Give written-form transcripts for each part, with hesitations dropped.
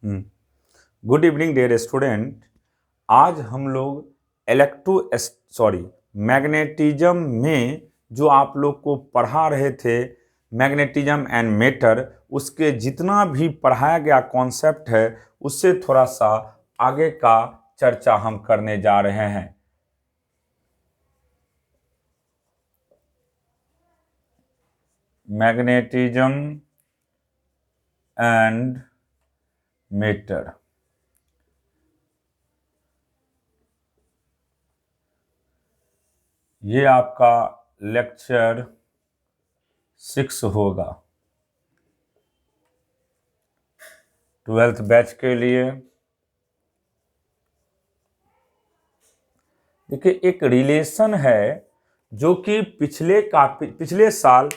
Good evening dear student. आज हम लोग मैग्नेटिज्म में जो आप लोग को पढ़ा रहे थे, मैग्नेटिज्म एंड मैटर, उसके जितना भी पढ़ाया गया कॉन्सेप्ट है उससे थोड़ा सा आगे का चर्चा हम करने जा रहे हैं। मैग्नेटिज्म एंड मैटर, ये आपका लेक्चर 6 होगा 12th बैच के लिए। देखिए, एक रिलेशन है जो कि पिछले साल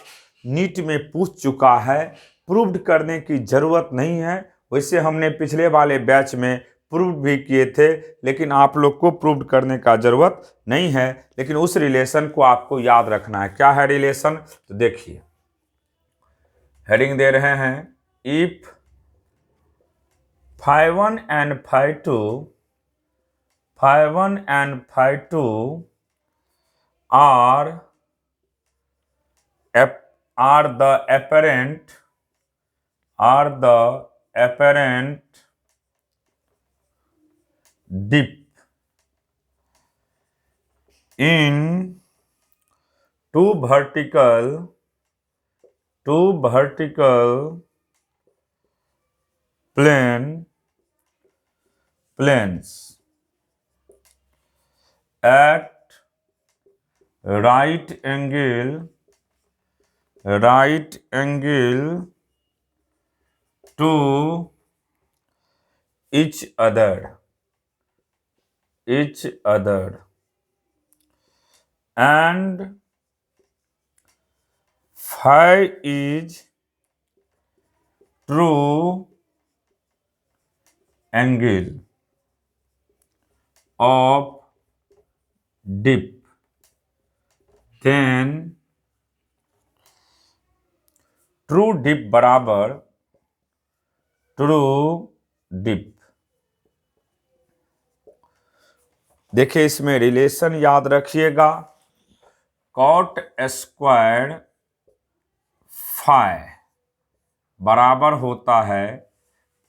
नीट में पूछ चुका है, प्रूव्ड करने की जरूरत नहीं है। वैसे हमने पिछले वाले बैच में प्रूव भी किए थे, लेकिन आप लोग को प्रूव करने का जरूरत नहीं है। लेकिन उस रिलेशन को आपको याद रखना है। क्या है रिलेशन? तो देखिए, हेडिंग दे रहे हैं, if φ1 and φ2 are the apparent dip in two vertical planes at right angle to each other and phi is true angle of dip, then true dip बराबर ट्रू डिप। देखिए, इसमें रिलेशन याद रखिएगा, cot square phi बराबर होता है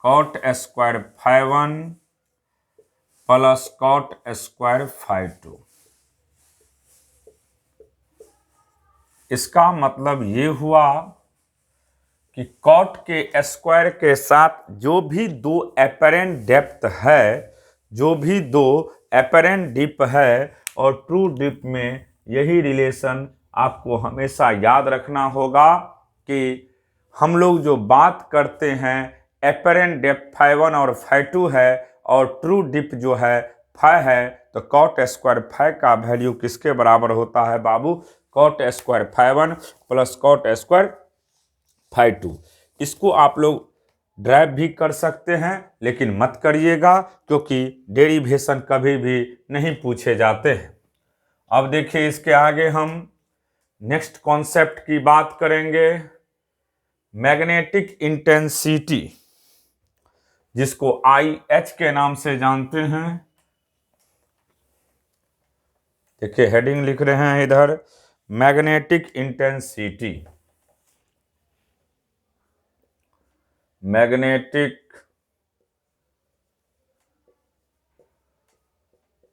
cot square φ1 plus cot square φ2। इसका मतलब ये हुआ कि कॉट के स्क्वायर के साथ जो भी दो एपरेंट डेप्थ है, जो भी दो एपरेंट डिप है, और ट्रू डिप में यही रिलेशन आपको हमेशा याद रखना होगा कि हम लोग जो बात करते हैं एपरेंट डेप्थ φ1 और φ2 है, और ट्रू डिप जो है φ है, तो कॉट स्क्वायर φ का वैल्यू किसके बराबर होता है बाबू? Cot square φ1 plus cot square φ2। इसको आप लोग ड्राइव भी कर सकते हैं, लेकिन मत करिएगा, क्योंकि डेरिवेशन कभी भी नहीं पूछे जाते हैं। अब देखिए, इसके आगे हम नेक्स्ट कॉन्सेप्ट की बात करेंगे, मैग्नेटिक इंटेंसिटी, जिसको IH के नाम से जानते हैं। देखिए, हेडिंग लिख रहे हैं इधर, magnetic intensity. Magnetic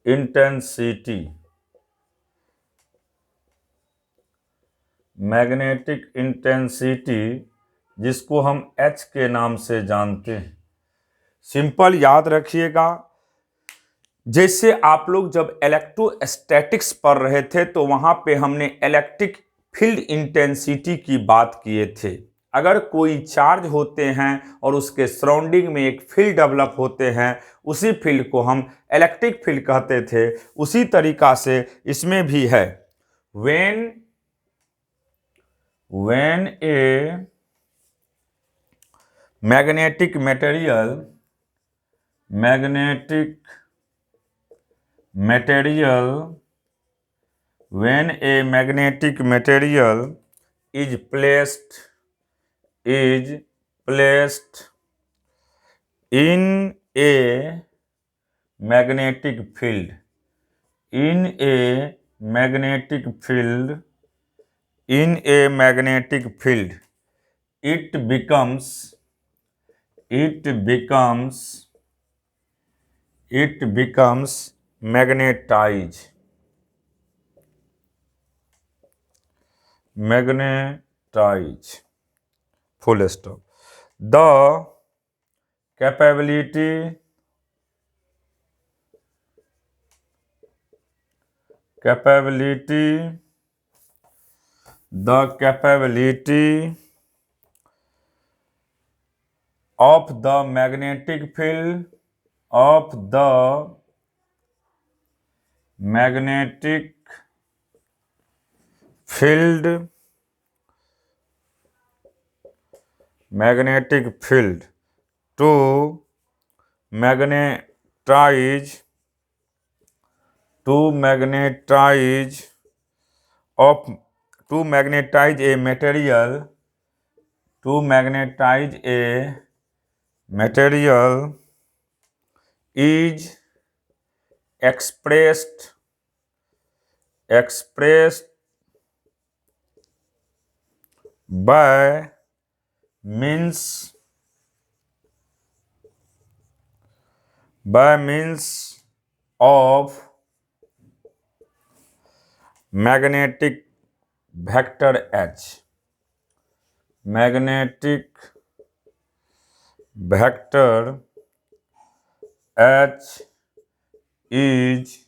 intensity, magnetic intensity जिसको हम H के नाम से जानते हैं। सिंपल याद रखिएगा, जैसे आप लोग जब इलेक्ट्रोस्टैटिक्स पढ़ रहे थे तो वहां पे हमने इलेक्ट्रिक फील्ड इंटेंसिटी की बात किए थे। अगर कोई चार्ज होते हैं और उसके सराउंडिंग में एक फील्ड डेवलप होते हैं, उसी फील्ड को हम इलेक्ट्रिक फील्ड कहते थे। उसी तरीका से इसमें भी है, when a magnetic material is placed in a magnetic field, in a magnetic field, in a magnetic field, it becomes, it becomes, it becomes magnetized, magnetized, full stop. The capability, capability, the capability of the magnetic field, of the magnetic field, magnetic field to magnetize, to magnetize of, to magnetize a material, to magnetize a material is expressed, expressed by means, by means of magnetic vector H, magnetic vector H is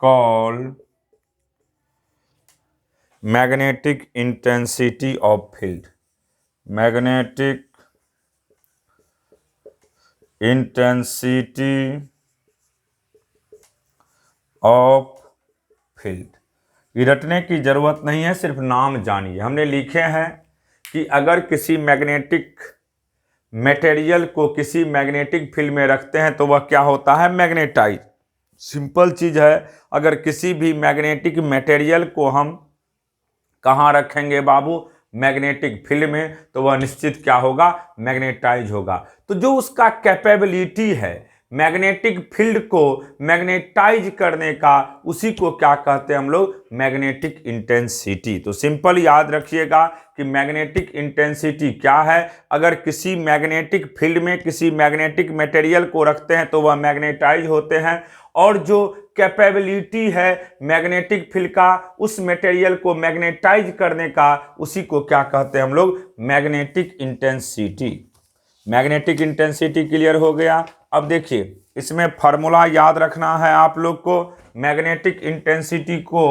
called magnetic intensity of field, magnetic intensity of field। ये रटने की जरूरत नहीं है, सिर्फ नाम जानिए। हमने लिखे हैं कि अगर किसी मैग्नेटिक मटेरियल को किसी मैग्नेटिक फील्ड में रखते हैं तो वह क्या होता है, मैग्नेटाइज। सिंपल चीज है। अगर किसी भी मैग्नेटिक मटेरियल को हम कहाँ रखेंगे बाबू, मैग्नेटिक फील्ड में, तो वह निश्चित क्या होगा, मैग्नेटाइज होगा। तो जो उसका कैपेबिलिटी है मैग्नेटिक फील्ड को मैग्नेटाइज करने का, उसी को क्या कहते हैं हम लोग, मैग्नेटिक इंटेंसिटी। तो सिंपल याद रखिएगा कि मैग्नेटिक इंटेंसिटी क्या है। अगर किसी मैग्नेटिक फील्ड में किसी मैग्नेटिक मटेरियल को रखते हैं तो वह मैग्नेटाइज होते हैं, और जो कैपेबिलिटी है मैग्नेटिक फील्ड का उस मटेरियल को मैग्नेटाइज करने का, उसी को क्या कहते हैं हम लोग, magnetic intensity. Magnetic intensity clear हो गया। अब देखिए इसमें फार्मूला याद रखना है आप लोग को। मैग्नेटिक इंटेंसिटी को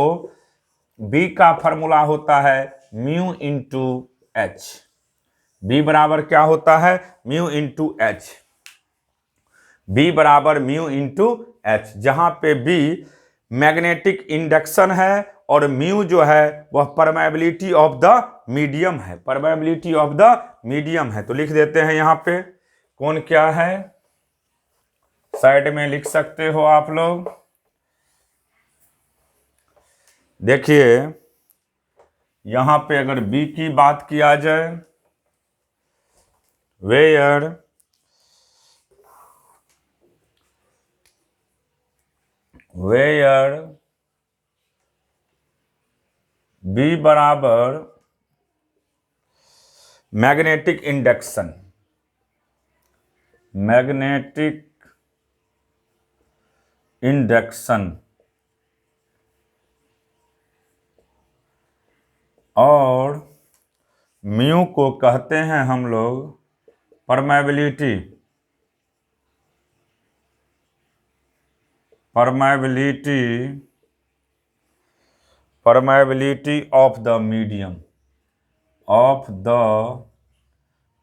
बी का फार्मूला होता है म्यू इंटू एच। बी बराबर क्या होता है, म्यू इंटू एच। बी बराबर म्यू इंटू एच, जहां पे बी मैग्नेटिक इंडक्शन है और म्यू जो है वह परमेबिलिटी ऑफ द मीडियम है, परमेबिलिटी ऑफ द मीडियम है। तो लिख देते हैं यहां पे कौन क्या है, साइड में लिख सकते हो आप लोग। देखिए यहां पे अगर बी की बात किया जाए, वेयर बी बराबर मैग्नेटिक इंडक्शन, मैग्नेटिक इंडक्शन और म्यू को कहते हैं हम लोग permeability, permeability of the medium, of the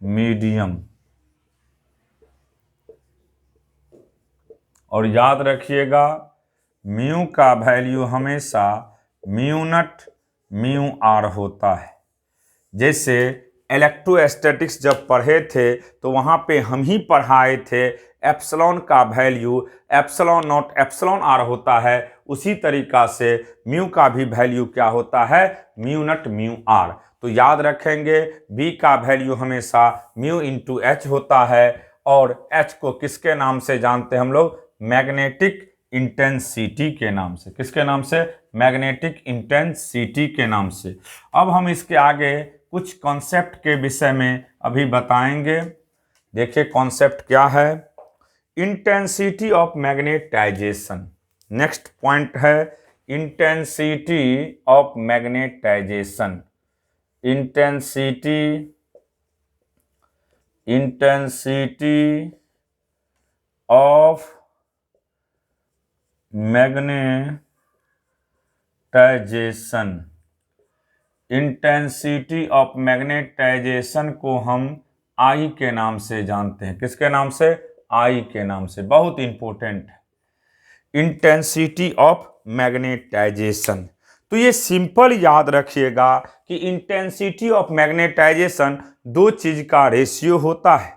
medium. और याद रखिएगा म्यू का वैल्यू हमेशा म्यू नॉट म्यू आर होता है। जैसे इलेक्ट्रोस्टैटिक्स जब पढ़े थे तो वहाँ पे हम ही पढ़ाए थे एप्सिलॉन का value epsilon not epsilon R होता है, उसी तरीका से म्यू का भी वैल्यू क्या होता है, म्यू नॉट म्यू आर। तो याद रखेंगे बी का वैल्यू हमेशा म्यू इंटू एच होता है और H को किसके नाम से जानते हैं हम लोग? मैग्नेटिक इंटेंसिटी के नाम से। किसके नाम से? मैग्नेटिक इंटेंसिटी के नाम से। अब हम इसके आगे कुछ कॉन्सेप्ट के विषय में अभी बताएंगे। देखिए कॉन्सेप्ट क्या है। Intensity of magnetization. Next point है intensity of magnetization. Intensity of magnetization. Intensity of magnetization को हम आई के नाम से जानते हैं। किसके नाम से? आई के नाम से। बहुत इंपॉर्टेंट है इंटेंसिटी ऑफ मैग्नेटाइजेशन। तो ये सिंपल याद रखिएगा कि इंटेंसिटी ऑफ मैग्नेटाइजेशन दो चीज का रेशियो होता है।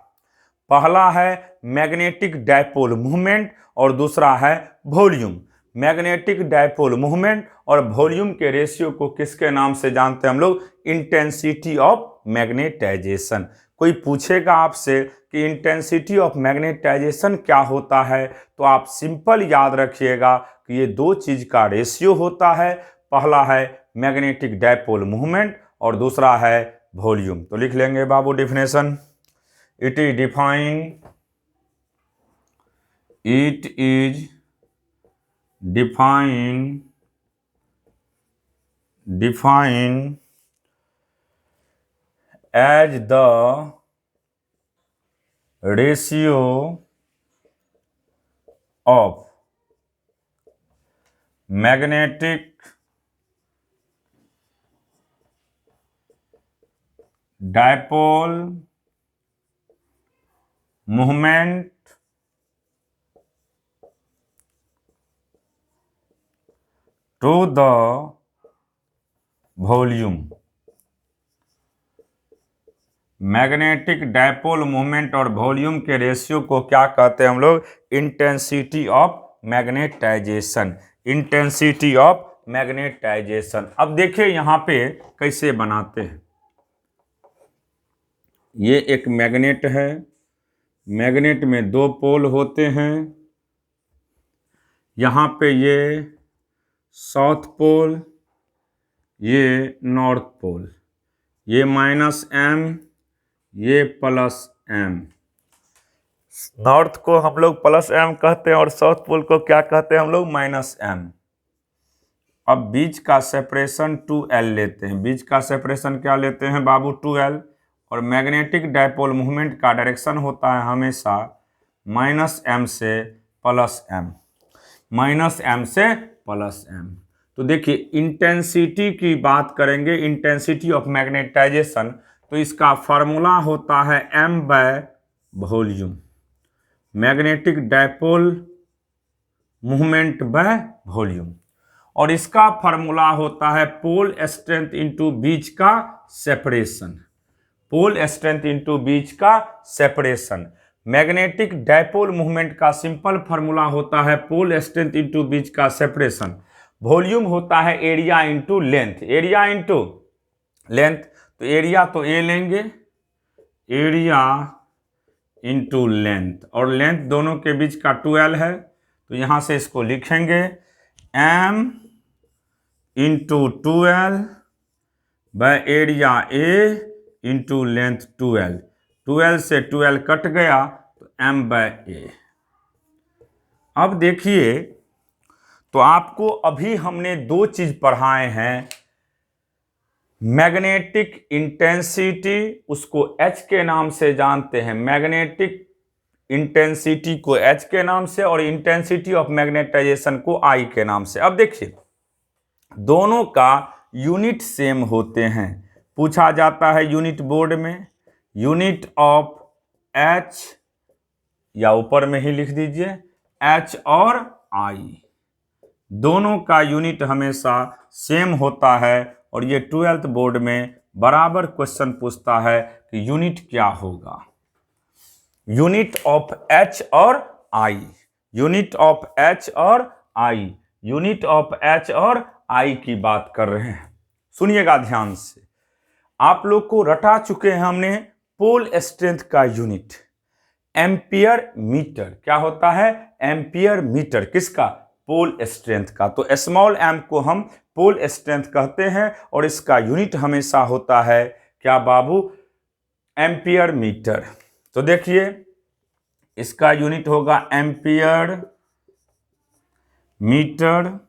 पहला है मैग्नेटिक डायपोल मूवमेंट और दूसरा है वॉल्यूम। मैग्नेटिक डायपोल मूवमेंट और वॉल्यूम के रेशियो को किसके नाम से जानते हैं हम लोग? Intensity of magnetisation. कोई पूछेगा आपसे कि इंटेंसिटी ऑफ मैग्नेटाइजेशन क्या होता है, तो आप सिंपल याद रखिएगा कि ये दो चीज का रेशियो होता है। पहला है मैग्नेटिक डायपोल मूवमेंट और दूसरा है वॉल्यूम। तो लिख लेंगे बाबू definition. It is define as the ratio of magnetic dipole movement to the volume। Magnetic dipole movement और वॉल्यूम के रेशियो को क्या कहते हैं हम लोग? Intensity of magnetization. Intensity of magnetisation. अब देखिए यहां पे कैसे बनाते हैं। ये एक मैग्नेट है। मैग्नेट में दो पोल होते हैं। यहां पे ये साउथ पोल, ये नॉर्थ पोल। ये -m, ये +m। नॉर्थ को हम लोग +m कहते हैं और साउथ पोल को क्या कहते हैं हम लोग? -m। अब बीच का सेपरेशन 2l लेते हैं। बीच का सेपरेशन क्या लेते हैं बाबू? 2l। और मैग्नेटिक डायपोल मूवमेंट का डायरेक्शन होता है हमेशा -m से +m। -m से +m। तो देखिए इंटेंसिटी की बात करेंगे, इंटेंसिटी ऑफ मैग्नेटाइजेशन, तो इसका फार्मूला होता है m/वॉल्यूम। Magnetic dipole movement by volume. और इसका फार्मूला होता है पोल स्ट्रेंथ इंटू बीच का सेपरेशन। पोल स्ट्रेंथ इंटू बीच का सेपरेशन। मैग्नेटिक डायपोल मूवमेंट का सिंपल फार्मूला होता है पोल स्ट्रेंथ इंटू बीच का सेपरेशन। वॉल्यूम होता है area into length. Area into length, तो एरिया तो ए लेंगे, एरिया इंटू लेंथ, और लेंथ दोनों के बीच का 2l है, तो यहां से इसको लिखेंगे m into 2l by area a into length 2l। 2l से 2l कट गया तो m/a। अब देखिए तो आपको अभी हमने दो चीज पढ़ाए हैं। मैग्नेटिक इंटेंसिटी, उसको H के नाम से जानते हैं। मैग्नेटिक इंटेंसिटी को H के नाम से और इंटेंसिटी ऑफ मैग्नेटाइजेशन को I के नाम से। अब देखिए दोनों का यूनिट सेम होते हैं। पूछा जाता है यूनिट बोर्ड में, यूनिट ऑफ H, या ऊपर में ही लिख दीजिए H और I, दोनों का यूनिट हमेशा सेम होता है। और ये 12th बोर्ड में बराबर क्वेश्चन पूछता है कि यूनिट क्या होगा। यूनिट ऑफ H और I, यूनिट ऑफ H और I, यूनिट ऑफ H और I की बात कर रहे हैं। सुनिएगा ध्यान से, आप लोग को रटा चुके हैं हमने पोल स्ट्रेंथ का यूनिट एम्पियर मीटर। क्या होता है? Ampere metre. किसका? पोल स्ट्रेंथ का। तो स्मॉल एम को हम पोल स्ट्रेंथ कहते हैं और इसका यूनिट हमेशा होता है क्या बाबू? Ampere metre. तो देखिए इसका यूनिट होगा एम्पियर मीटर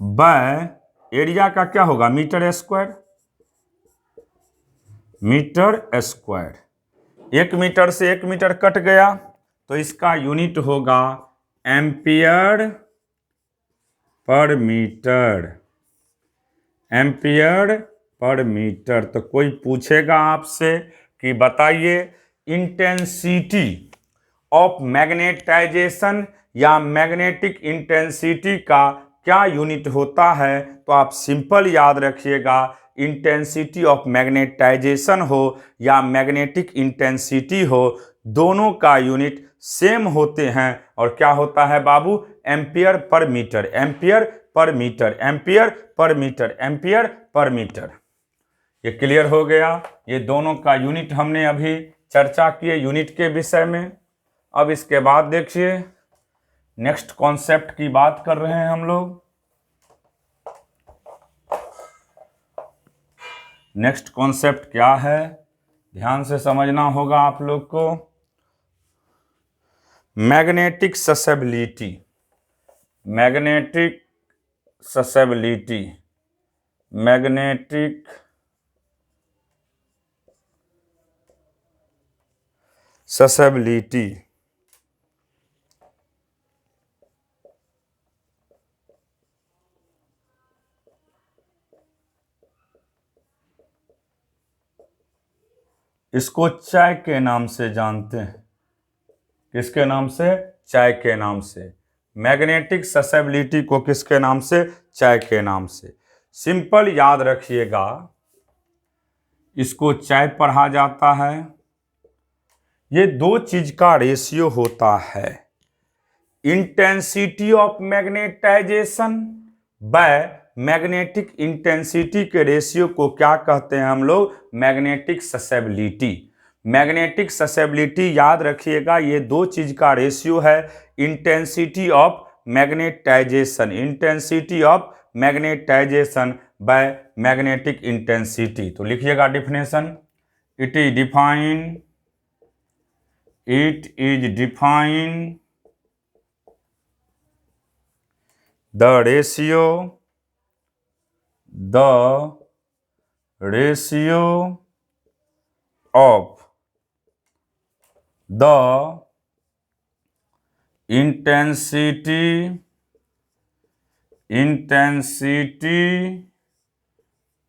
बाय एरिया का क्या होगा? Metre square. Metre square. 1 metre से 1 मीटर कट गया तो इसका यूनिट होगा ampere per metre. Ampere per metre. तो कोई पूछेगा आपसे कि बताइए इंटेंसिटी ऑफ मैग्नेटाइजेशन या मैग्नेटिक इंटेंसिटी का क्या यूनिट होता है? तो आप सिंपल याद रखिएगा, इंटेंसिटी ऑफ मैग्नेटाइजेशन हो या मैग्नेटिक इंटेंसिटी हो, दोनों का यूनिट सेम होते हैं। और क्या होता है बाबू? Ampere per metre. Ampere per metre. Ampere per metre. Ampere per metre. ये क्लियर हो गया। ये दोनों का यूनिट हमने अभी चर्चा किए यूनिट के विषय में। अब इसके बाद देखिए नेक्स्ट कॉन्सेप्ट की बात कर रहे हैं हम लोग। नेक्स्ट कॉन्सेप्ट क्या है? ध्यान से समझना होगा आप लोग को। Magnetic susceptibility. Magnetic susceptibility. Magnetic susceptibility. इसको चाय के नाम से जानते हैं। किसके नाम से? चाय के नाम से। मैग्नेटिक ससेबिलिटी को किसके नाम से? चाय के नाम से। सिंपल याद रखिएगा, इसको चाय पढ़ा जाता है। ये दो चीज का रेशियो होता है, intensity of magnetisation by magnetic intensity के रेशियो को क्या कहते हैं हम लोग? Magnetic susceptibility. मैग्नेटिक ससेबिलिटी याद रखिएगा, ये दो चीज का रेशियो है, intensity of magnetization. Intensity of magnetisation by magnetic intensity. तो लिखिएगा definition. It is defined the ratio of the intensity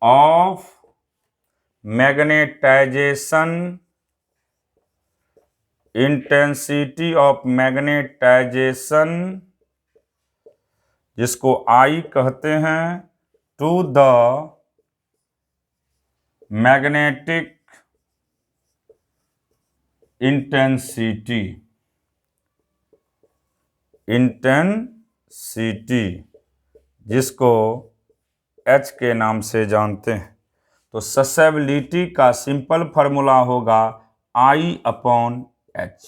of magnetization, intensity of magnetisation, जिसको I कहते हैं, टू द मैग्नेटिक इंटेंसिटी। जिसको H के नाम से जानते हैं। तो ससेबिलिटी का सिंपल फार्मूला होगा I/H।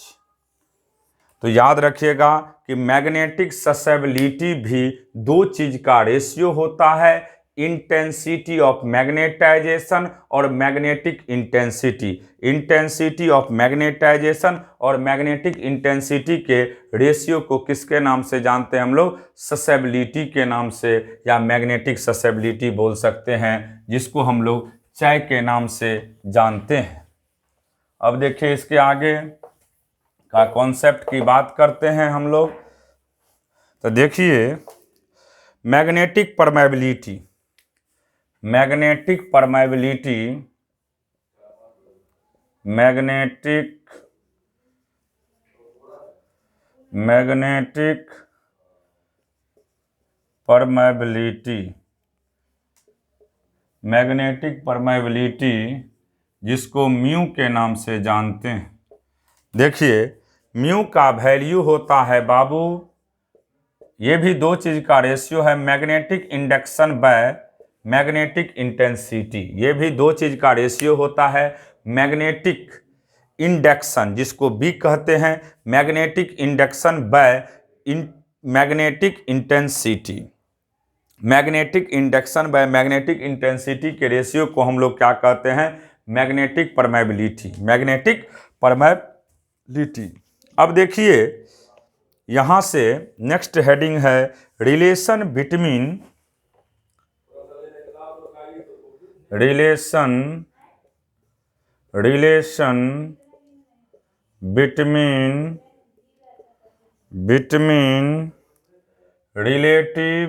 तो याद रखिएगा कि मैग्नेटिक ससेबिलिटी भी दो चीज का रेशियो होता है, इंटेंसिटी ऑफ मैग्नेटाइजेशन और magnetic intensity. Intensity of magnetisation और मैग्नेटिक इंटेंसिटी के रेशियो को किसके नाम से जानते हैं हम लोग? ससेबिलिटी के नाम से, या मैग्नेटिक ससेबिलिटी बोल सकते हैं, जिसको हम लोग चाय के नाम से जानते हैं। अब देखिए इसके आगे का कॉन्सेप्ट की बात करते हैं हम लोग। तो देखिए magnetic permeability. Magnetic permeability, magnetic permeability, magnetic permeability जिसको म्यू के नाम से जानते हैं। देखिए म्यू का वैल्यू होता है बाबू, ये भी दो चीज का रेशियो है, magnetic induction by magnetic intensity. ये भी दो चीज का रेशियो होता है, मैग्नेटिक इंडक्शन, जिसको बी कहते हैं, magnetic induction by magnetic intensity. Magnetic induction by magnetic intensity के रेशियो को हम लोग क्या कहते हैं, मैग्नेटिक परमेबिलिटी, मैग्नेटिक परमेबिलिटी। अब देखिए यहां से नेक्स्ट हेडिंग है relation between relative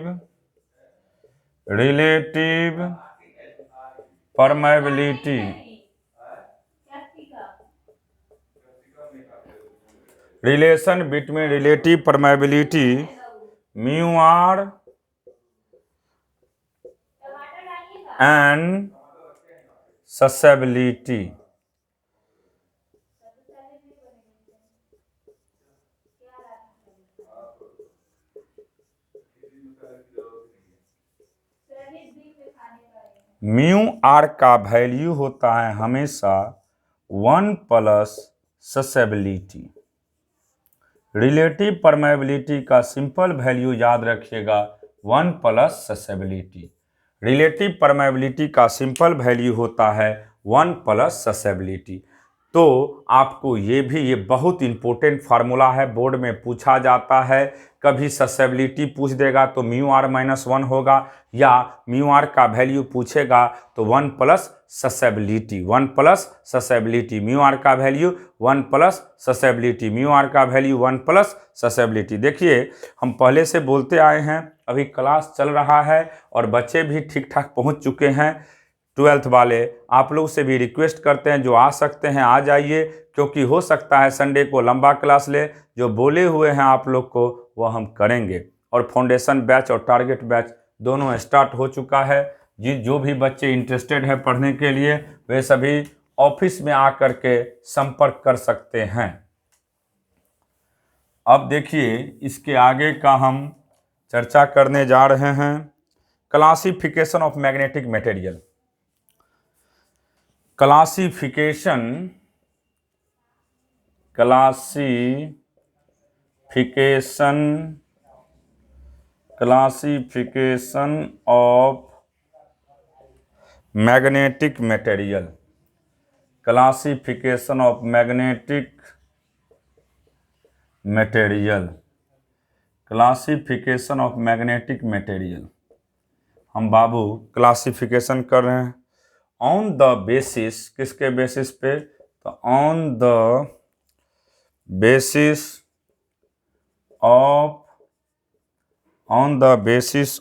permeability mu R and susceptibility. Mu R का वैल्यू होता है हमेशा 1 प्लस ससेबिलिटी। रिलेटिव परमेबिलिटी का सिंपल वैल्यू याद रखिएगा 1 प्लस ससेबिलिटी। रिलेटिव परमेबिलिटी का सिंपल वैल्यू होता है 1 प्लस ससेबिलिटी। तो आपको ये बहुत इंपॉर्टेंट फार्मूला है, बोर्ड में पूछा जाता है। कभी ससेबिलिटी पूछ देगा तो म्यू आर -1 होगा, या म्यू आर का वैल्यू पूछेगा तो 1 plus susceptibility, 1 plus susceptibility, mu R का value 1 plus susceptibility, mu R का वैल्यू 1 प्लस ससेबिलिटी। देखिए हम पहले से बोलते आए हैं, अभी क्लास चल रहा है और बच्चे भी ठीक ठाक पहुंच चुके हैं। 12th वाले आप लोग से भी रिक्वेस्ट करते हैं, जो आ सकते हैं आ जाइए, क्योंकि हो सकता है संडे को लंबा क्लास ले। जो बोले हुए हैं आप लोग को वो हम करेंगे। और फाउंडेशन बैच और टारगेट बैच दोनों स्टार्ट हो चुका है। जो भी बच्चे इंटरेस्टेड है पढ़ने के लिए वे सभी ऑफिस में आकर के संपर्क कर सकते हैं। अब देखिए इसके आगे का हम चर्चा करने जा रहे हैं, classification of magnetic material. Classification of magnetic material. Classification of magnetic material. Classification of magnetic material हम बाबू क्लासिफिकेशन कर रहे हैं ऑन द बेसिस, किसके बेसिस पे, तो on the basis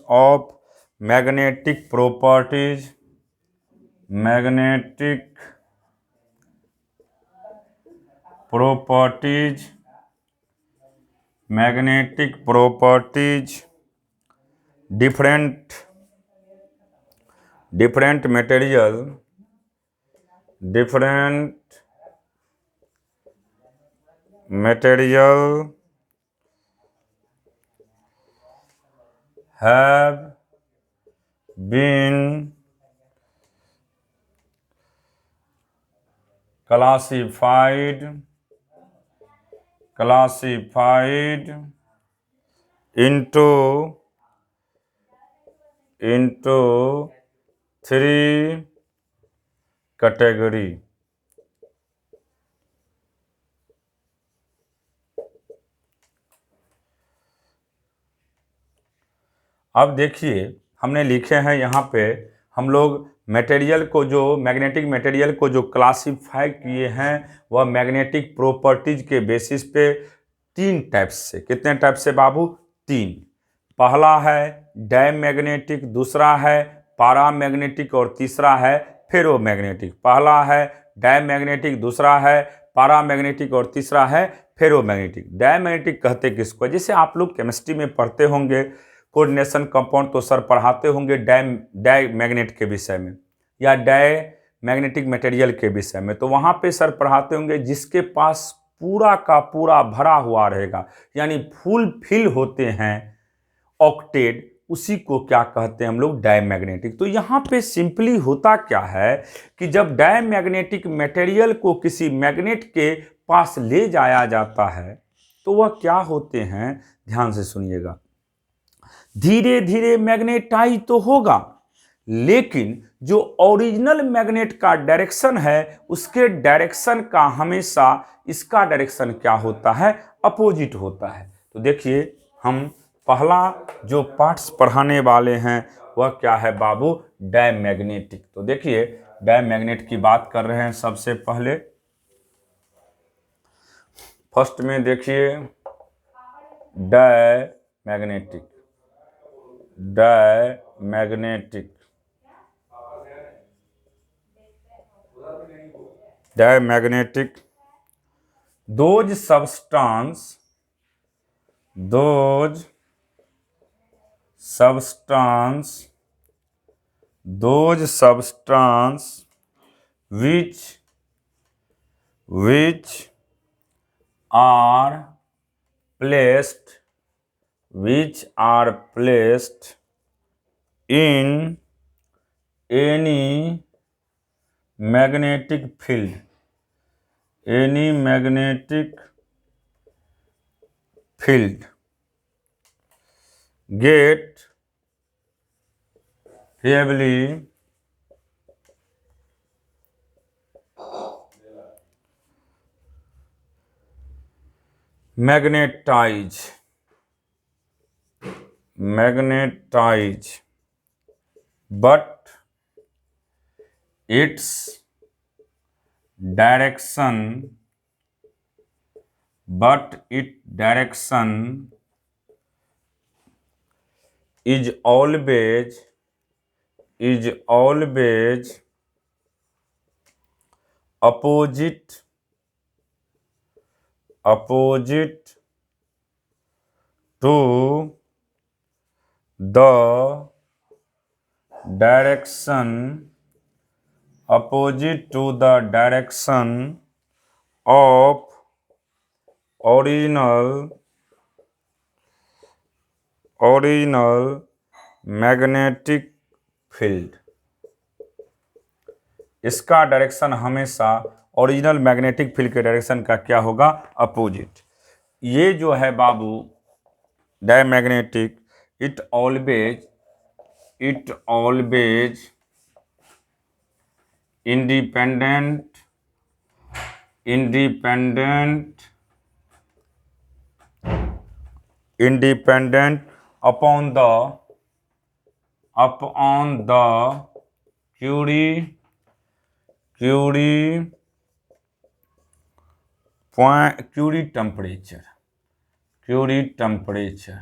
of magnetic properties, different material have been classified into 3 category. अब देखिए हमने लिखे हैं यहाँ पे, हम लोग मटेरियल को, जो मैग्नेटिक मटेरियल को जो क्लासिफाई किए हैं वह मैग्नेटिक प्रॉपर्टीज के बेसिस पे 3 टाइप्स से। कितने टाइप से बाबू? 3। पहला है डायमैग्नेटिक, दूसरा है पारामैग्नेटिक और तीसरा है फेरोमैग्नेटिक। पहला है डायमैग्नेटिक, दूसरा है पारामैग्नेटिक और तीसरा है फेरोमैग्नेटिक। डायमैग्नेटिक कहते किसको? जैसे आप लोग केमिस्ट्री में पढ़ते होंगे कोऑर्डिनेशन कंपाउंड, तो सर पढ़ाते होंगे डायमैग्नेट के विषय में या डायमैग्नेटिक मटेरियल के विषय में, तो वहाँ पे सर पढ़ाते होंगे जिसके पास पूरा का पूरा भरा हुआ रहेगा, यानी फुल फिल होते हैं ऑक्टेट, उसी को क्या कहते हैं हम लोग, डायमैग्नेटिक। तो यहाँ पे सिंपली होता क्या है कि जब डायमैग्नेटिक मटेरियल को किसी मैग्नेट के पास ले जाया जाता है तो वह क्या होते हैं, ध्यान से सुनिएगा, धीरे धीरे मैग्नेटाइज तो होगा, लेकिन जो ओरिजिनल मैग्नेट का डायरेक्शन है उसके डायरेक्शन का हमेशा इसका डायरेक्शन क्या होता है, अपोजिट होता है। तो देखिए हम पहला जो पार्ट्स पढ़ाने वाले हैं वह क्या है बाबू, डायमैग्नेटिक। तो देखिए डायमैग्नेट की बात कर रहे हैं। सबसे पहले फर्स्ट में देखिए diamagnetic, diamagnetic, diamagnetic, those substance which are placed in any magnetic field, get heavily magnetized, but its direction is always opposite to the direction of original magnetic field. इसका डायरेक्शन हमेशा ओरिजिनल मैग्नेटिक फील्ड के direction का क्या होगा, opposite. ये जो है बाबू diamagnetic, it always independent upon the Curie temperature.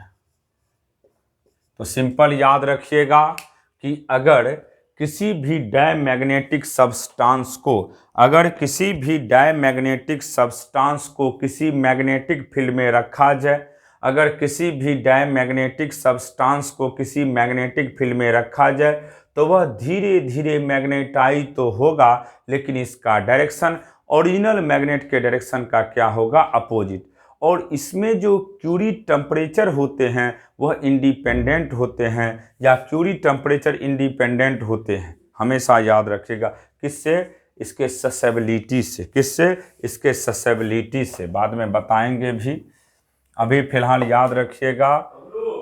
तो सिंपल याद रखिएगा कि अगर किसी भी डायमैग्नेटिक सब्सटेंस को किसी मैग्नेटिक फील्ड में रखा जाए, अगर किसी भी डायमैग्नेटिक सब्सटेंस को किसी मैग्नेटिक फील्ड में रखा जाए तो वह धीरे धीरे मैग्नेटाइज तो होगा, लेकिन इसका डायरेक्शन ओरिजिनल मैग्नेट के डायरेक्शन का क्या होगा, अपोजिट। और इसमें जो क्यूरी टेम्परेचर होते हैं वह इंडिपेंडेंट होते हैं, या क्यूरी टेम्परेचर इंडिपेंडेंट होते हैं। हमेशा याद रखिएगा किससे, इसके ससेबिलिटी से। किससे, इसके ससेबिलिटी से, बाद में बताएंगे भी। अभी फिलहाल याद रखिएगा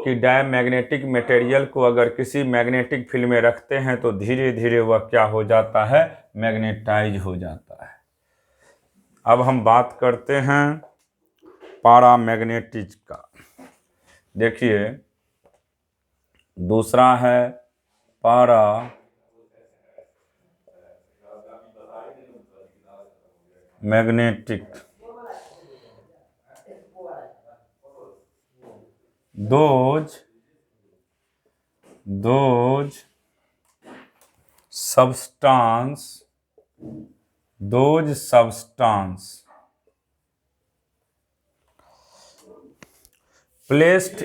कि डायमैग्नेटिक मटेरियल को अगर किसी मैग्नेटिक फील्ड में रखते हैं तो धीरे धीरे वह क्या हो जाता है, मैग्नेटाइज हो जाता है। अब हम बात करते हैं पैरामैग्नेटिक का। देखिए दूसरा है paramagnetic. those substance placed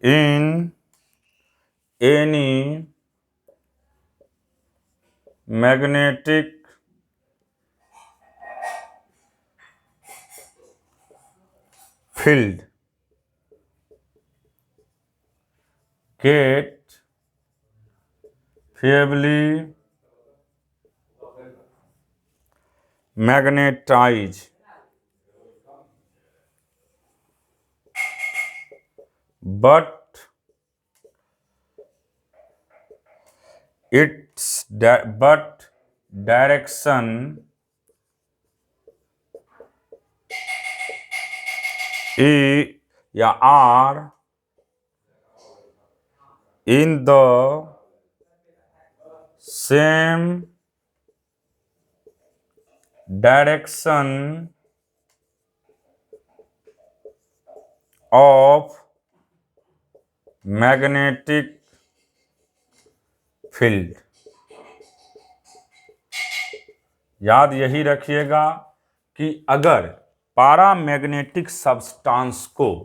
in any magnetic field get feebly magnetized, but but direction E या R in the same direction of magnetic field। याद यही रखिएगा कि अगर पारामैग्नेटिक सब्सटेंस को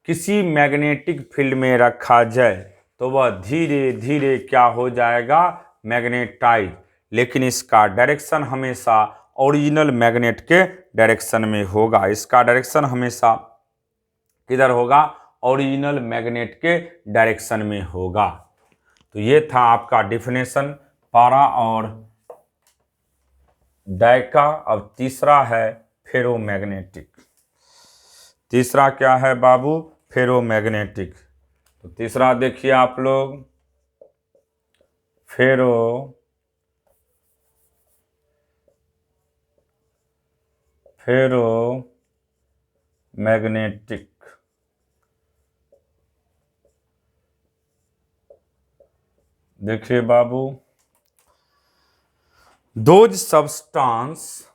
किसी मैग्नेटिक फील्ड में रखा जाए तो वह धीरे धीरे क्या हो जाएगा, मैग्नेटाइज। लेकिन इसका डायरेक्शन हमेशा ओरिजिनल मैग्नेट के डायरेक्शन में होगा। इसका डायरेक्शन हमेशा किधर होगा, ओरिजिनल मैग्नेट के डायरेक्शन में होगा। तो ये था आपका डिफिनेशन पारा और डायका। अब तीसरा है फेरोमैग्नेटिक। तीसरा क्या है बाबू, फेरोमैग्नेटिक। तो तीसरा देखिए आप लोग, फेरोमैग्नेटिक। देखिए बाबू, those substance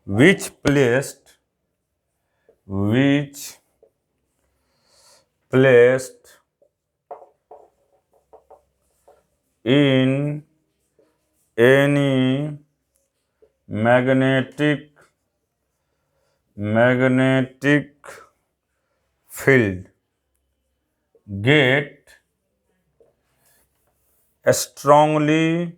which placed in any magnetic field get strongly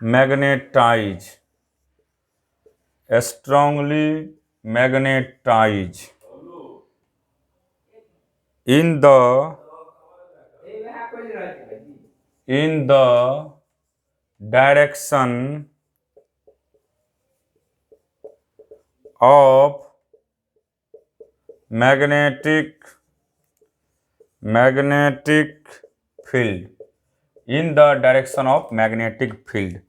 magnetized in the direction of magnetic field, in the direction of magnetic field।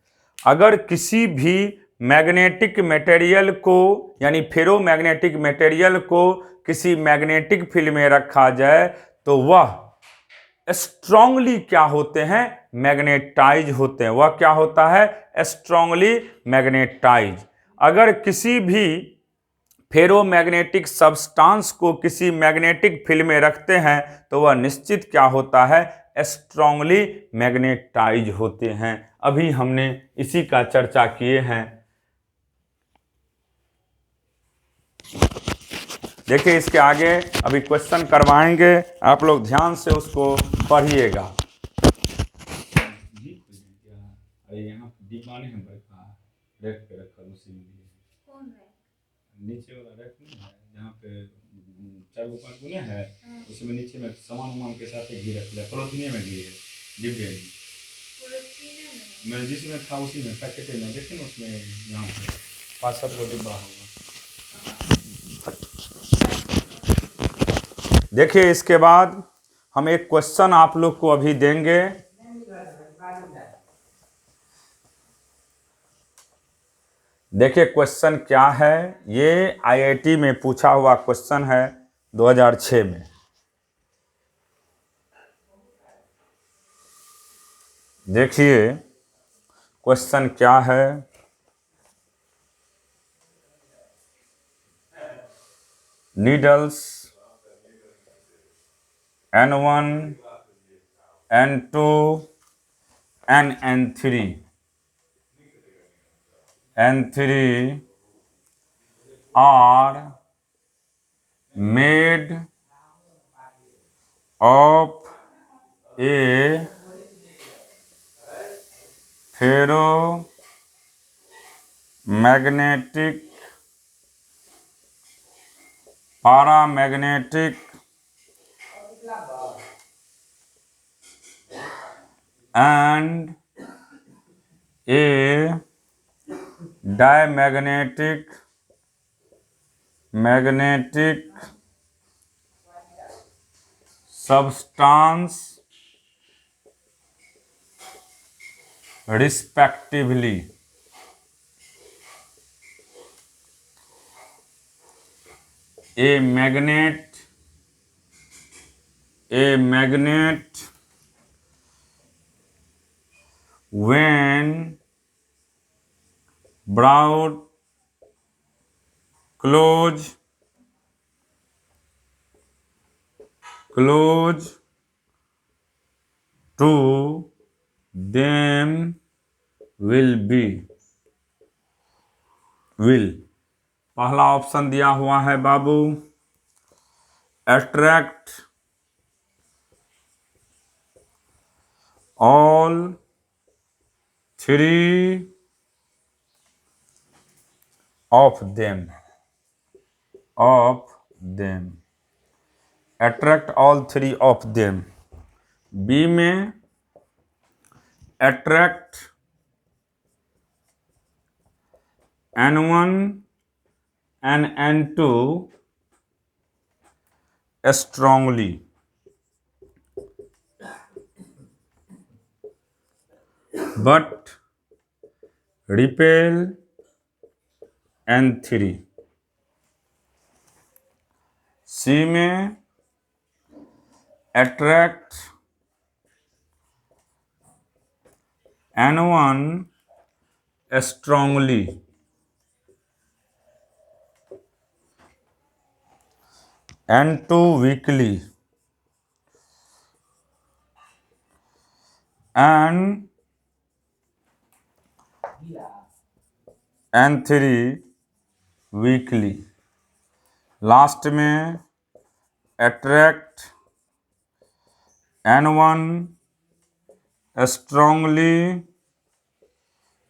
अगर किसी भी मैग्नेटिक मटेरियल को यानी फेरोमैग्नेटिक मटेरियल को किसी मैग्नेटिक फील्ड में रखा जाए तो वह स्ट्रांगली क्या होते हैं, मैग्नेटाइज होते हैं। वह क्या होता है, स्ट्रांगली मैग्नेटाइज। अगर किसी भी फेरोमैग्नेटिक सब्सटेंस को किसी मैग्नेटिक फील्ड में रखते हैं तो वह निश्चित क्या होता है, स्ट्रांगली मैग्नेटाइज होते हैं। अभी हमने इसी का चर्चा किए हैं। देखिए इसके आगे अभी क्वेश्चन करवाएंगे, आप लोग ध्यान से उसको पढ़िएगा। नीचे वाला रैक नहीं है जहाँ पे 4 गो 5 गुने है, उसमें नीचे में सामान के साथ एक रख लिया, पॉलिथीन में गिरे डिब्बे में जिसमें था उसी में पैकेट में देखे ना, उसमें यहाँ पे 5-7 गो डिब्बा होगा। देखिए इसके बाद हम एक क्वेश्चन आप लोग को अभी देंगे। देखिए क्वेश्चन क्या है, ये आईआईटी में पूछा हुआ क्वेश्चन है 2006 में। देखिए क्वेश्चन क्या है, needles N1 N2 and N3 are made of a ferro magnetic paramagnetic and a magnetic substance respectively. A magnet when brought close to them will पहला ऑप्शन दिया हुआ है बाबू, attract all three of them attract all three of them. B में attract N1 and N2 strongly, but repel N3। C में attract N1 strongly, N2 weakly and N3 weakly। Last में attract N1 strongly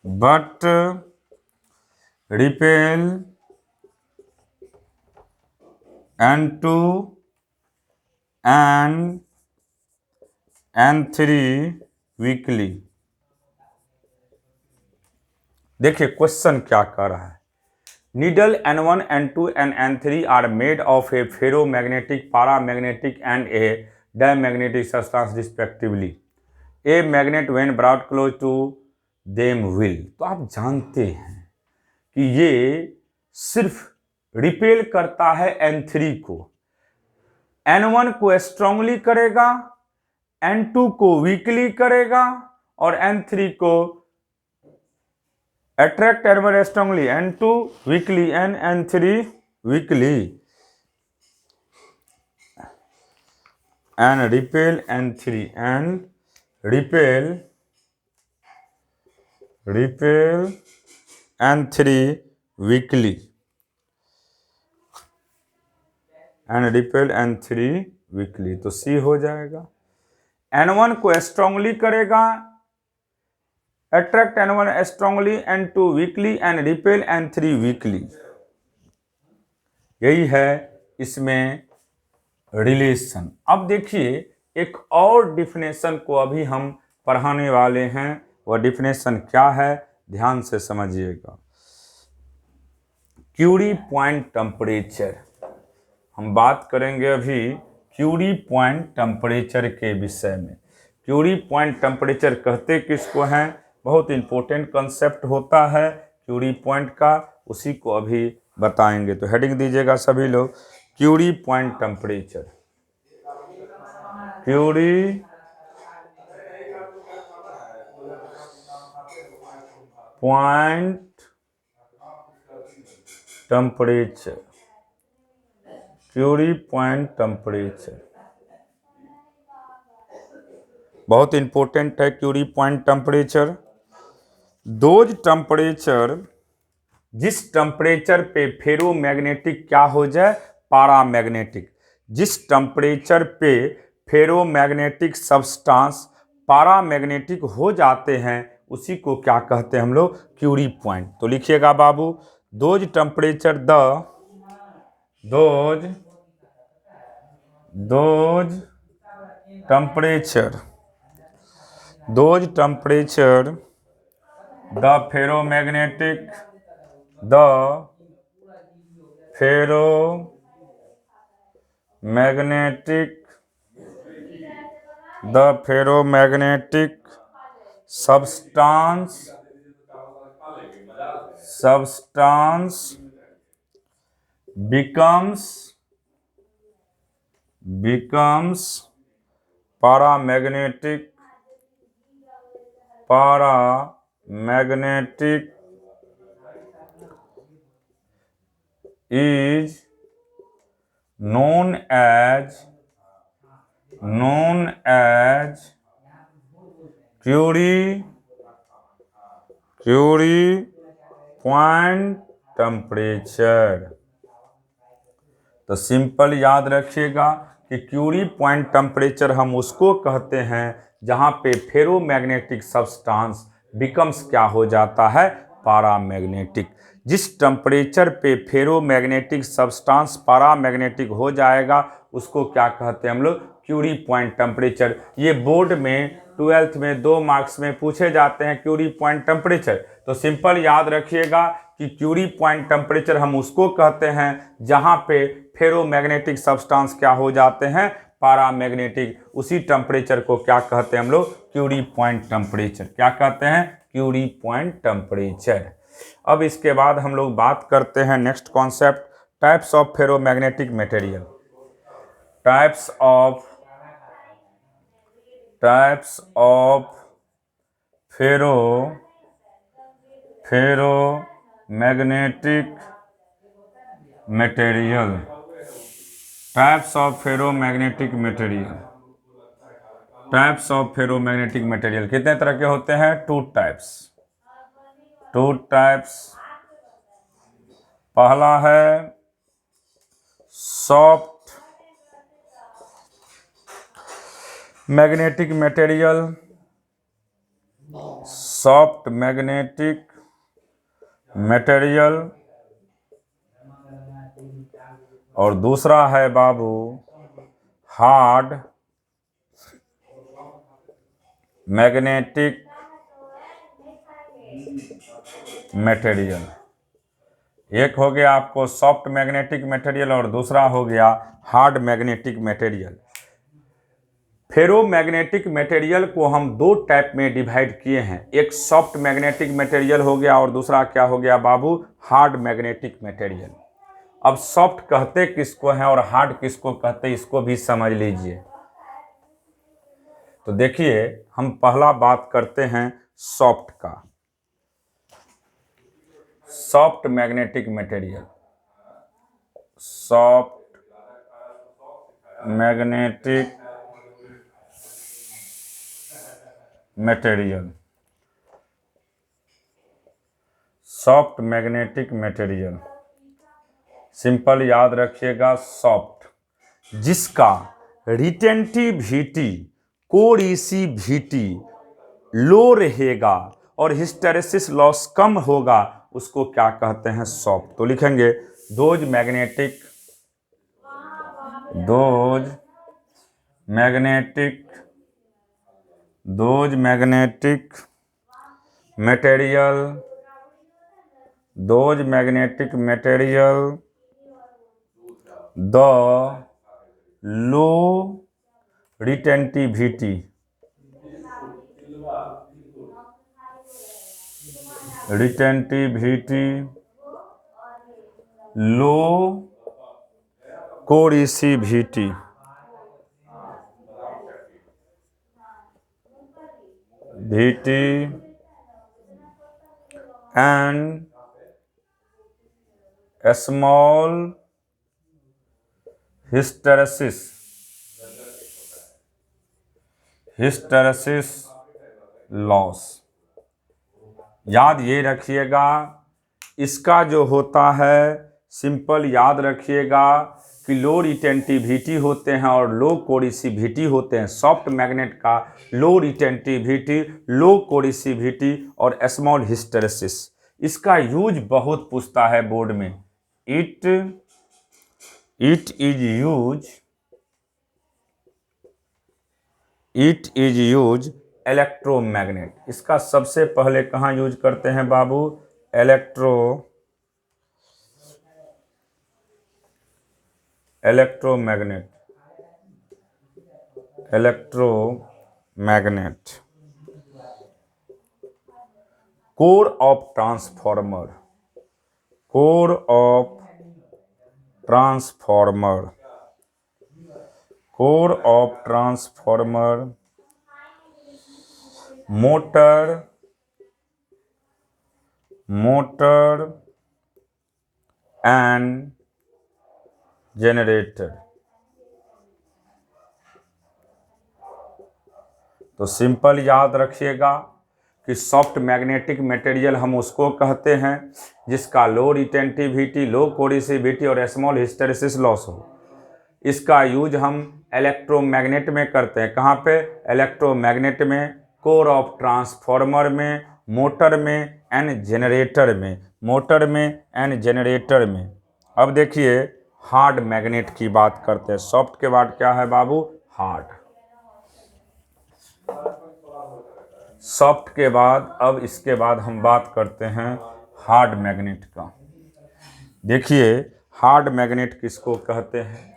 but repel N2 and N3 weakly। देखिए question क्या कर रहा है। Needle N1, N2 and N3 are made of a ferromagnetic, paramagnetic and a diamagnetic substance respectively. A magnet when brought close to them will। तो आप जानते हैं कि ये सिर्फ रिपेल करता है N3 को, N1 को स्ट्रांगली करेगा, N2 को वीकली करेगा और N3 को attract N1 strongly, N2 weekly and N3 weekly and repel N3 and repel N3 weekly and repel N3 weekly. तो सी हो जाएगा। N1 को स्ट्रांगली करेगा, attract N1 strongly, N2 weekly and repel N3 weekly. यही है इसमें relation. अब देखिए एक और डिफिनेशन को अभी हम पढ़ाने वाले हैं, वह डिफिनेशन क्या है ध्यान से समझिएगा। क्यूरी पॉइंट टेम्परेचर, हम बात करेंगे अभी क्यूरी पॉइंट टेम्परेचर के विषय में। क्यूरी पॉइंट टेम्परेचर कहते किसको हैं, बहुत इंपॉर्टेंट कंसेप्ट होता है क्यूरी पॉइंट का, उसी को अभी बताएंगे। तो हेडिंग दीजिएगा सभी लोग, Curie point temperature. Curie point temperature, Curie point temperature बहुत इंपॉर्टेंट है। Curie point temperature, those temperature जिस टेम्परेचर पे फेरोमैग्नेटिक क्या हो जाए, पारामैग्नेटिक। जिस टेम्परेचर पे फेरोमैग्नेटिक सब्सटेंस पैरामैग्नेटिक हो जाते हैं, उसी को क्या कहते हैं हम लोग? Curie point. तो लिखिएगा बाबू, those temperature the ferromagnetic substance becomes paramagnetic is known as Curie point temperature. तो सिंपल याद रखिएगा कि क्यूरी पॉइंट टेम्परेचर हम उसको कहते हैं जहां पे फेरोमैग्नेटिक सब्सटेंस बिकम्स क्या हो जाता है? पैरामैग्नेटिक। जिस टेम्परेचर पे फेरोमैग्नेटिक सब्सटेंस पैरामैग्नेटिक हो जाएगा उसको क्या कहते हैं हम लोग? Curie point temperature. ये बोर्ड में 12th में 2 मार्क्स में पूछे जाते हैं क्यूरी पॉइंट टेम्परेचर। तो सिंपल याद रखिएगा कि क्यूरी पॉइंट टेम्परेचर हम उसको कहते हैं जहां पे फेरोमैग्नेटिक सब्सटेंस क्या हो जाते हैं? पैरामैग्नेटिक। उसी टेम्परेचर को क्या कहते हैं हम लोग? Curie point temperature. क्या कहते हैं? Curie point temperature. अब इसके बाद हम लोग बात करते हैं next concept, types of ferromagnetic material. Types of ferromagnetic material. Types of ferromagnetic material कितने तरह के होते हैं? 2 टाइप्स। पहला है सॉफ्ट मैग्नेटिक मटेरियल, और दूसरा है बाबू हार्ड मैग्नेटिक मटेरियल। एक हो गया आपको सॉफ्ट मैग्नेटिक मटेरियल और दूसरा हो गया hard magnetic material. Ferromagnetic material को हम 2 टाइप में डिवाइड किए हैं, एक सॉफ्ट मैग्नेटिक मटेरियल हो गया और दूसरा क्या हो गया बाबू? Hard magnetic material. अब सॉफ्ट कहते किसको हैं और हार्ड किसको कहते हैं, इसको भी समझ लीजिए। तो देखिए, हम पहला बात करते हैं सॉफ्ट का। Soft magnetic material, soft magnetic material, soft magnetic material. Simple याद रखिएगा, सॉफ्ट जिसका रिटेंटिविटी, कोरिसिविटी लो रहेगा और हिस्टेरेसिस लॉस कम होगा, उसको क्या कहते हैं? सॉफ्ट। तो लिखेंगे those magnetic material the low retentivity low coercivity and a small hysteresis loss। याद ये रखिएगा, इसका जो होता है सिंपल याद रखिएगा कि लो रिटेंटिविटी होते हैं और लो कोरिसिविटी होते हैं। सॉफ्ट मैग्नेट का लो रिटेंटिविटी, लो कोरिसिविटी और स्मॉल हिस्टेरेसिस। इसका यूज बहुत पूछता है बोर्ड में। It is use electromagnet. इसका सबसे पहले कहाँ यूज करते हैं बाबू? Electromagnet core of transformer motor and generator. तो सिंपल याद रखिएगा कि सॉफ्ट मैग्नेटिक मटेरियल हम उसको कहते हैं जिसका लो रिटेंटिविटी, लो कोरिसिविटी और स्मॉल हिस्टेरेसिस लॉस हो। इसका यूज हम इलेक्ट्रोमैग्नेट में करते हैं। कहाँ पे? इलेक्ट्रोमैग्नेट में, कोर ऑफ ट्रांसफॉर्मर में, मोटर में एंड जनरेटर में। अब देखिए हार्ड मैग्नेट की बात करते हैं। सॉफ्ट के बाद क्या है बाबू? हार्ड। सॉफ्ट के बाद अब इसके बाद हम बात करते हैं हार्ड मैग्नेट का। देखिए हार्ड मैग्नेट किसको कहते हैं?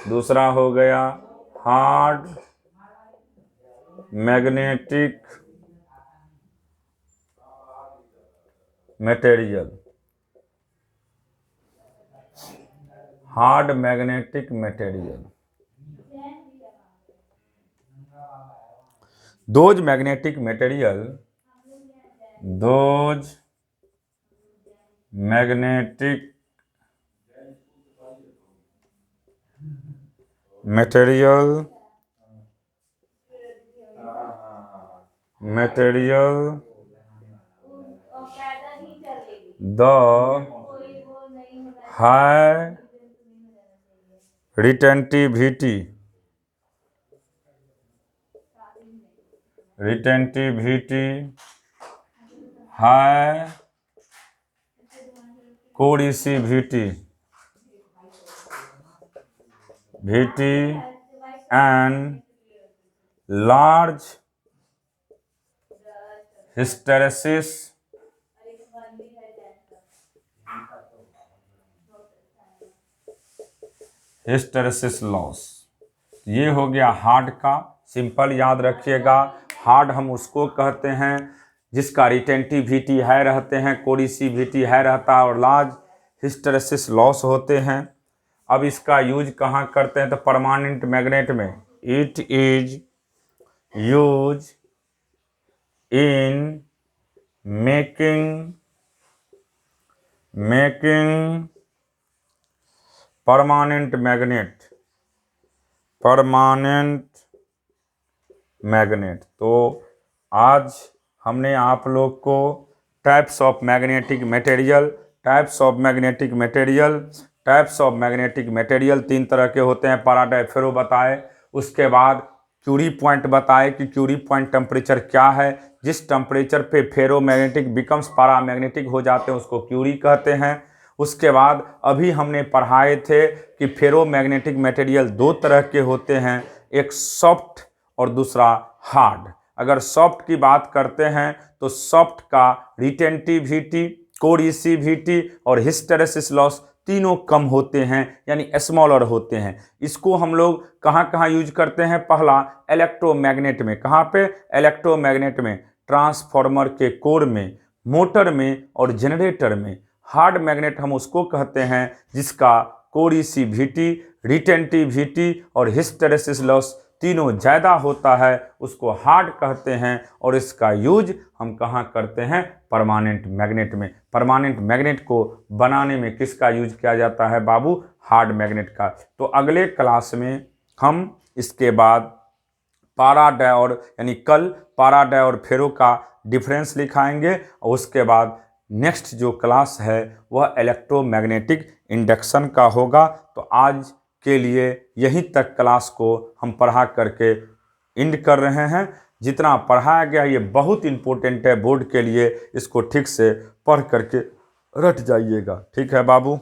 दूसरा हो गया hard magnetic material. Hard magnetic material, those magnetic material the high retentivity high coercivity and large hysteresis loss. ये हो गया हार्ड का। सिंपल याद रखिएगा, हार्ड हम उसको कहते हैं जिसका रिटेंटिविटी हाई रहते हैं, कोरिसिविटी हाई रहता है और लार्ज हिस्टेरेसिस लॉस होते हैं। अब इसका यूज कहाँ करते हैं? तो परमानेंट मैग्नेट में। It is use in making permanent magnet. तो आज हमने आप लोग को टाइप्स ऑफ मैग्नेटिक मटेरियल 3 तरह के होते हैं। पैराडाई फेरो बताए, उसके बाद क्यूरी पॉइंट बताए कि क्यूरी पॉइंट टेम्परेचर क्या है। जिस टेम्परेचर पे फेरो मैग्नेटिक बिकम्स पैरामैग्नेटिक हो जाते हैं उसको क्यूरी कहते हैं। उसके बाद अभी हमने पढ़ाए थे कि फेरो मैग्नेटिक मटेरियल 2 तरह के होते हैं, एक सॉफ्ट और दूसरा हार्ड। अगर सॉफ्ट की बात करते हैं तो सॉफ्ट का रिटेंटिविटी, कोरिसिविटी और हिस्टेरेसिस लॉस तीनों कम होते हैं, यानी स्मॉलर होते हैं। इसको हम लोग कहाँ यूज करते हैं? पहला इलेक्ट्रोमैग्नेट में। कहाँ पे? इलेक्ट्रोमैग्नेट में, ट्रांसफॉर्मर के कोर में, मोटर में और जनरेटर में। हार्ड मैग्नेट हम उसको कहते हैं जिसका कोरिसिविटी, रिटेंटिविटी और हिस्टेरेसिस लॉस तीनों ज़्यादा होता है, उसको हार्ड कहते हैं। और इसका यूज हम कहाँ करते हैं? परमानेंट मैग्नेट में। परमानेंट मैग्नेट को बनाने में किसका यूज किया जाता है बाबू? हार्ड मैग्नेट का। तो अगले क्लास में हम इसके बाद कल पैराडाई और फेरो का डिफरेंस लिखाएंगे और उसके बाद नेक्स्ट जो क्लास है वह इलेक्ट्रोमैग्नेटिक इंडक्शन का होगा। तो आज के लिए यहीं तक क्लास को हम पढ़ा करके एंड कर रहे हैं। जितना पढ़ाया गया ये बहुत इंपॉर्टेंट है बोर्ड के लिए, इसको ठीक से पढ़ करके रट जाइएगा। ठीक है बाबू।